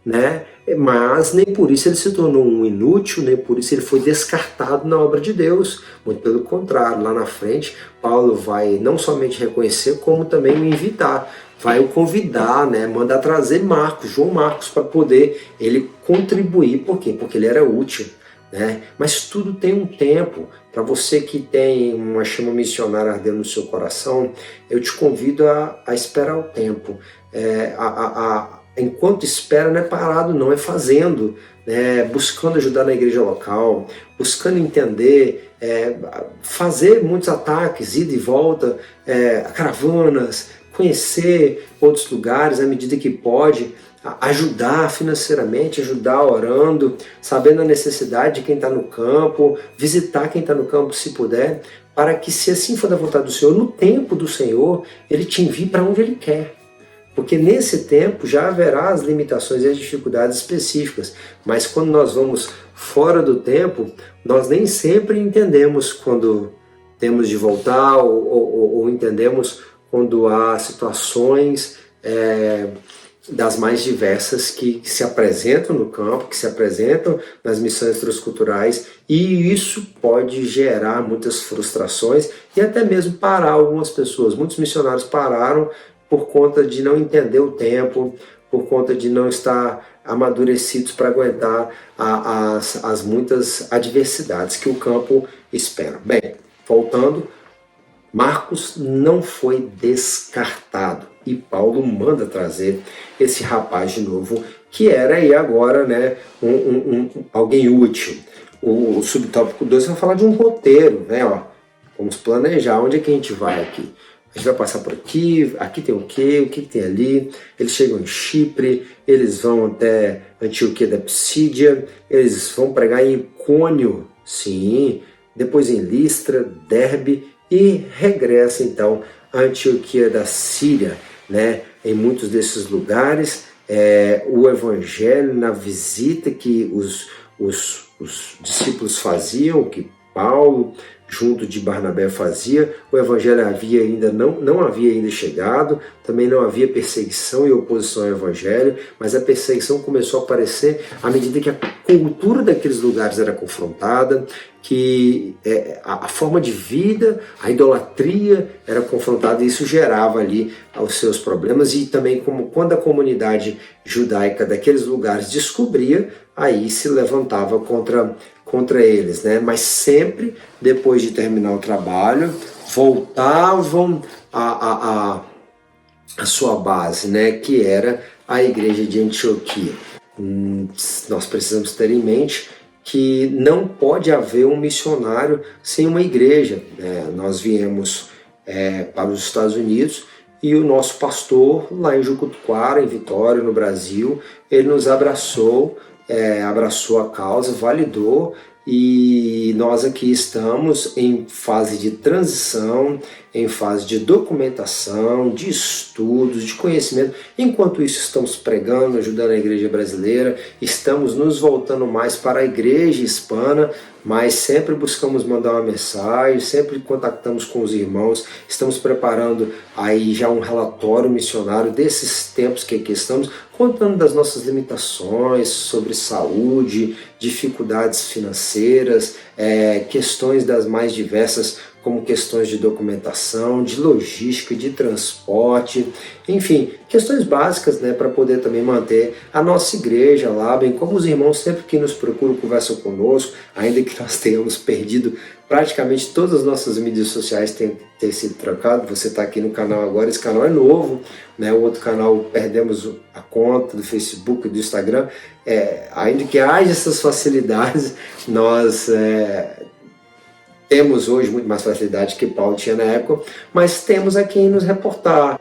né? Mas nem por isso ele se tornou um inútil, nem por isso ele foi descartado na obra de Deus. Muito pelo contrário, lá na frente Paulo vai não somente reconhecer, como também o invitar, vai o convidar, né? Mandar trazer João Marcos, para poder ele contribuir. Por quê? Porque ele era útil, né? Mas tudo tem um tempo. Para você que tem uma chama missionária ardendo no seu coração, eu te convido a esperar o tempo. Enquanto espera, não é parado, não, é fazendo, né? Buscando ajudar na igreja local, buscando entender, fazer muitos ataques, ida e volta, caravanas, conhecer outros lugares à medida que pode, ajudar financeiramente, ajudar orando, sabendo a necessidade de quem está no campo, visitar quem está no campo se puder, para que, se assim for da vontade do Senhor, no tempo do Senhor, Ele te envie para onde Ele quer. Porque nesse tempo já haverá as limitações e as dificuldades específicas, mas quando nós vamos fora do tempo, nós nem sempre entendemos quando temos de voltar ou entendemos quando há situações das mais diversas que se apresentam no campo, que se apresentam nas missões transculturais, e isso pode gerar muitas frustrações e até mesmo parar algumas pessoas. Muitos missionários pararam por conta de não entender o tempo, por conta de não estar amadurecidos para aguentar as muitas adversidades que o campo espera. Bem, voltando, Marcos não foi descartado e Paulo manda trazer esse rapaz de novo, que era aí agora, né, alguém útil. O subtópico 2 vai falar de um roteiro, né? Vamos planejar onde é que a gente vai aqui. A gente vai passar por aqui, aqui tem o que tem ali. Eles chegam em Chipre, eles vão até Antioquia da Psídia, eles vão pregar em Icônio, sim, depois em Listra, Derbe, e regressa então a Antioquia da Síria, né? Em muitos desses lugares, o evangelho, na visita que os discípulos faziam, que Paulo junto de Barnabé fazia, o evangelho não havia ainda chegado, também não havia perseguição e oposição ao evangelho, mas a perseguição começou a aparecer à medida que a cultura daqueles lugares era confrontada, que a forma de vida, a idolatria era confrontada, e isso gerava ali os seus problemas, e também quando a comunidade judaica daqueles lugares descobria, aí se levantava contra eles, né? Mas sempre depois de terminar o trabalho voltavam a sua base, né? Que era a igreja de Antioquia. Nós precisamos ter em mente que não pode haver um missionário sem uma igreja, né? Nós viemos para os Estados Unidos, e o nosso pastor lá em Jucutuquara, em Vitória, no Brasil, ele nos abraçou a causa, validou, e nós aqui estamos em fase de transição, em fase de documentação, de estudos, de conhecimento. Enquanto isso, estamos pregando, ajudando a igreja brasileira, estamos nos voltando mais para a igreja hispana, mas sempre buscamos mandar uma mensagem, sempre contactamos com os irmãos, estamos preparando aí já um relatório missionário desses tempos que aqui estamos, contando das nossas limitações sobre saúde, dificuldades financeiras, questões das mais diversas, como questões de documentação, de logística, de transporte, enfim, questões básicas, né, para poder também manter a nossa igreja lá, bem como os irmãos sempre que nos procuram conversam conosco, ainda que nós tenhamos perdido praticamente todas as nossas mídias sociais têm sido trocado. Você está aqui no canal agora, esse canal é novo, né? O outro canal perdemos a conta do Facebook, do Instagram, ainda que haja essas facilidades, nós temos hoje muito mais facilidade que Paulo tinha na época, mas temos a quem nos reportar,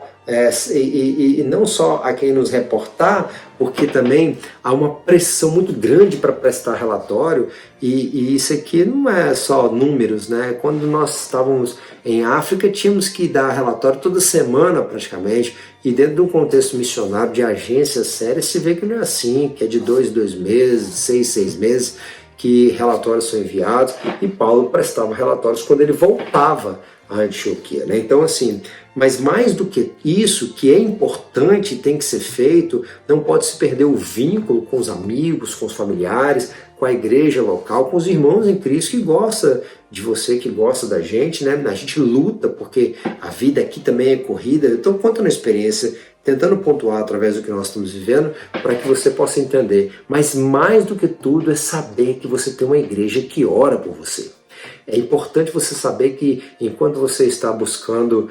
e não só a quem nos reportar, porque também há uma pressão muito grande para prestar relatório, e isso aqui não é só números, né? Quando nós estávamos em África, tínhamos que dar relatório toda semana praticamente, e dentro de um contexto missionário de agências sérias, se vê que não é assim, que é de 2 em 2 meses, de 6 em 6 meses, que relatórios são enviados, e Paulo prestava relatórios quando ele voltava a Antioquia, né? Então, assim, mas mais do que isso, que é importante e tem que ser feito, não pode se perder o vínculo com os amigos, com os familiares, com a igreja local, com os irmãos em Cristo que gosta de você, que gosta da gente, né? A gente luta porque a vida aqui também é corrida. Eu estou contando a experiência, tentando pontuar através do que nós estamos vivendo, para que você possa entender. Mas mais do que tudo é saber que você tem uma igreja que ora por você. É importante você saber que enquanto você está buscando,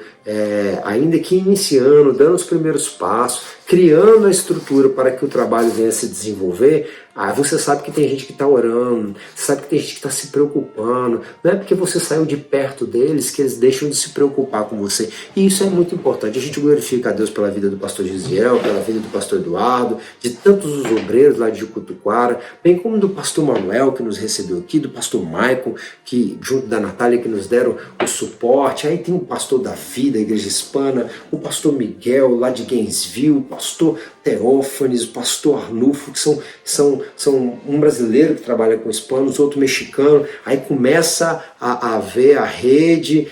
ainda que iniciando, dando os primeiros passos, criando a estrutura para que o trabalho venha a se desenvolver, você sabe que tem gente que está orando, você sabe que tem gente que está se preocupando. Não é porque você saiu de perto deles que eles deixam de se preocupar com você. E isso é muito importante. A gente glorifica a Deus pela vida do pastor Gisiel, pela vida do pastor Eduardo, de tantos os obreiros lá de Jucutuquara, bem como do pastor Manuel, que nos recebeu aqui, do pastor Michael, que junto da Natália, que nos deram o suporte. Aí tem o pastor Davi, da Igreja Hispana, o pastor Miguel, lá de Gainesville, o pastor Teófanes, o pastor Arnulfo, que são um brasileiro que trabalha com hispanos, outro mexicano. Aí começa a haver a rede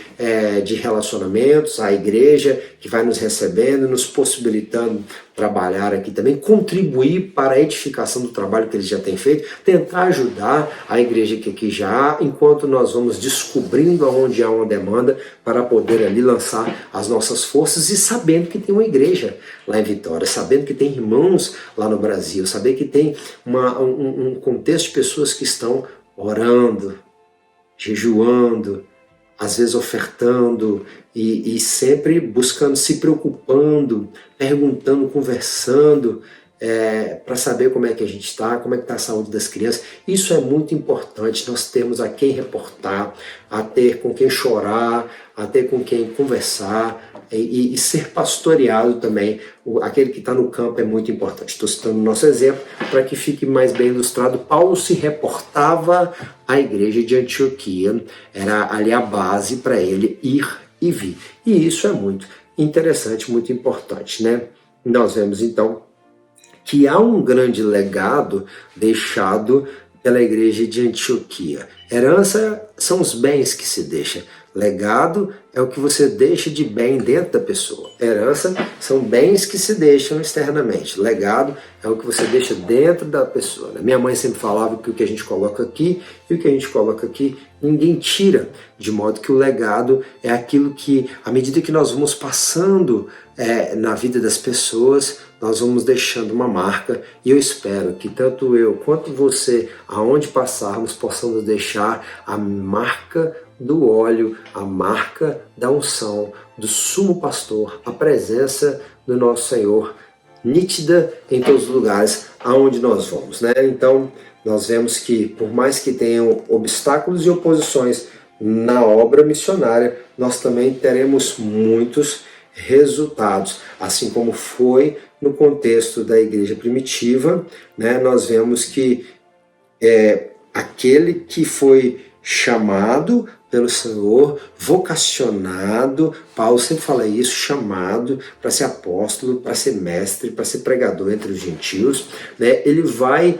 de relacionamentos, a igreja que vai nos recebendo, nos possibilitando trabalhar aqui também, contribuir para a edificação do trabalho que eles já têm feito, tentar ajudar a igreja que aqui já há, enquanto nós vamos descobrindo aonde há uma demanda para poder ali lançar as nossas forças, e sabendo que tem uma igreja lá em Vitória, sabendo que tem irmãos lá no Brasil, saber que tem um contexto de pessoas que estão orando, jejuando, às vezes ofertando e sempre buscando, se preocupando, perguntando, conversando, para saber como é que a gente está, como é que está a saúde das crianças. Isso é muito importante, nós temos a quem reportar, a ter com quem chorar, a ter com quem conversar e ser pastoreado também. Aquele que está no campo é muito importante. Estou citando o nosso exemplo para que fique mais bem ilustrado. Paulo se reportava à igreja de Antioquia, era ali a base para ele ir e vir. E isso é muito interessante, muito importante, né? Nós vemos então que há um grande legado deixado pela igreja de Antioquia. Herança são os bens que se deixa. Legado é o que você deixa de bem dentro da pessoa. Herança são bens que se deixam externamente. Legado é o que você deixa dentro da pessoa. Minha mãe sempre falava que o que a gente coloca aqui e o que a gente coloca aqui, ninguém tira. De modo que o legado é aquilo que, à medida que nós vamos passando na vida das pessoas, nós vamos deixando uma marca, e eu espero que tanto eu quanto você, aonde passarmos, possamos deixar a marca do óleo, a marca da unção, do sumo pastor, a presença do nosso Senhor, nítida em todos os lugares aonde nós vamos, né? Então, nós vemos que, por mais que tenham obstáculos e oposições na obra missionária, nós também teremos muitos resultados, assim como foi no contexto da igreja primitiva, né? Nós vemos que aquele que foi chamado pelo Senhor, vocacionado, Paulo sempre fala isso, chamado para ser apóstolo, para ser mestre, para ser pregador entre os gentios, né? Ele vai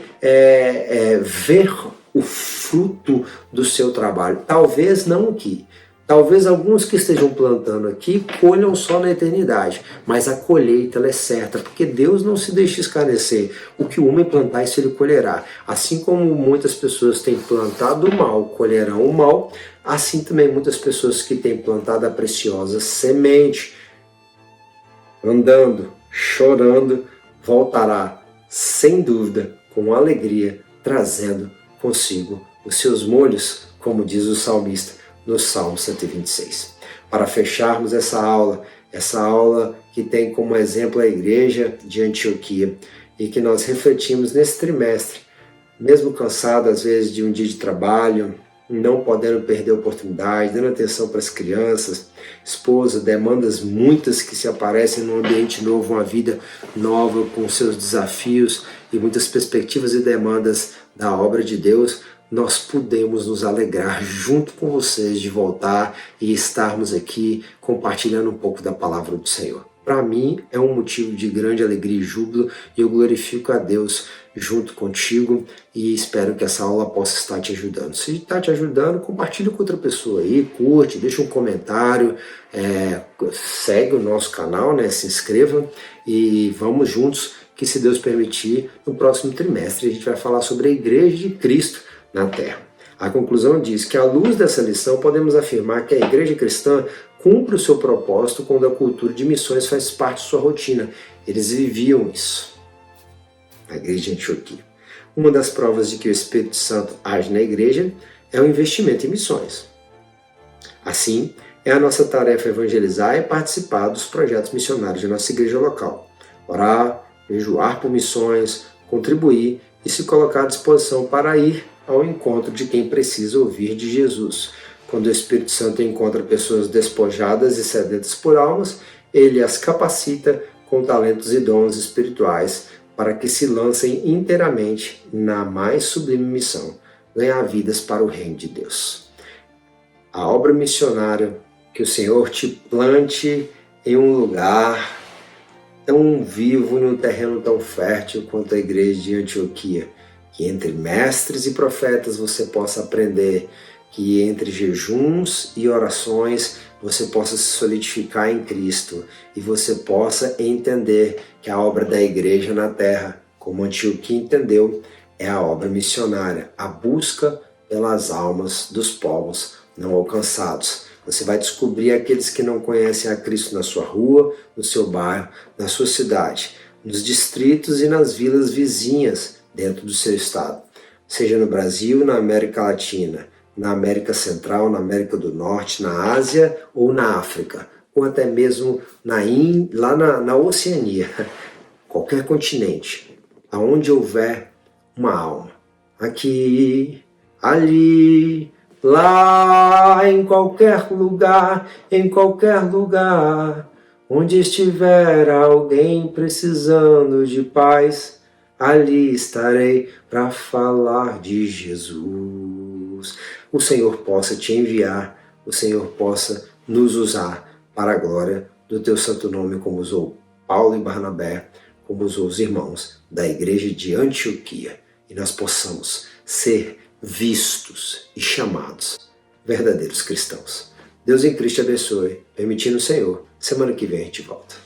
ver o fruto do seu trabalho. Talvez não aqui, Talvez alguns que estejam plantando aqui colham só na eternidade, mas a colheita ela é certa, porque Deus não se deixa escarnecer. O que o homem plantar, isso ele colherá. Assim como muitas pessoas têm plantado o mal, colherão o mal, assim também muitas pessoas que têm plantado a preciosa semente, andando, chorando, voltará, sem dúvida, com alegria, trazendo consigo os seus molhos, como diz o salmista no Salmo 126. Para fecharmos essa aula que tem como exemplo a igreja de Antioquia e que nós refletimos nesse trimestre, mesmo cansado às vezes de um dia de trabalho, não podendo perder a oportunidade, dando atenção para as crianças, esposa, demandas muitas que se aparecem num ambiente novo, uma vida nova com seus desafios e muitas perspectivas e demandas da obra de Deus, nós podemos nos alegrar junto com vocês de voltar e estarmos aqui compartilhando um pouco da palavra do Senhor. Para mim é um motivo de grande alegria e júbilo e eu glorifico a Deus junto contigo e espero que essa aula possa estar te ajudando. Se está te ajudando, compartilha com outra pessoa aí, curte, deixa um comentário, segue o nosso canal, né? Se inscreva e vamos juntos que, se Deus permitir, no próximo trimestre a gente vai falar sobre a Igreja de Cristo na Terra. A conclusão diz que, à luz dessa lição, podemos afirmar que a igreja cristã cumpre o seu propósito quando a cultura de missões faz parte de sua rotina. Eles viviam isso. A igreja de Antioquia. Uma das provas de que o Espírito Santo age na igreja é o investimento em missões. Assim, é a nossa tarefa evangelizar e participar dos projetos missionários de nossa igreja local. Orar, jejuar por missões, contribuir e se colocar à disposição para ir ao encontro de quem precisa ouvir de Jesus. Quando o Espírito Santo encontra pessoas despojadas e sedentas por almas, ele as capacita com talentos e dons espirituais para que se lancem inteiramente na mais sublime missão, ganhar vidas para o reino de Deus. A obra missionária, que o Senhor te plante em um lugar tão vivo, em um terreno tão fértil quanto a igreja de Antioquia, que entre mestres e profetas você possa aprender, que entre jejuns e orações você possa se solidificar em Cristo e você possa entender que a obra da igreja na terra, como Antioquia entendeu, é a obra missionária, a busca pelas almas dos povos não alcançados. Você vai descobrir aqueles que não conhecem a Cristo na sua rua, no seu bairro, na sua cidade, nos distritos e nas vilas vizinhas dentro do seu estado, seja no Brasil, na América Latina, na América Central, na América do Norte, na Ásia ou na África, ou até mesmo lá na Oceania, qualquer continente, aonde houver uma alma, aqui, ali, lá, em qualquer lugar, onde estiver alguém precisando de paz, ali estarei para falar de Jesus. O Senhor possa te enviar, o Senhor possa nos usar para a glória do teu santo nome, como usou Paulo e Barnabé, como usou os irmãos da igreja de Antioquia, e nós possamos ser vistos e chamados verdadeiros cristãos. Deus em Cristo te abençoe, permitindo o Senhor. Semana que vem a gente volta.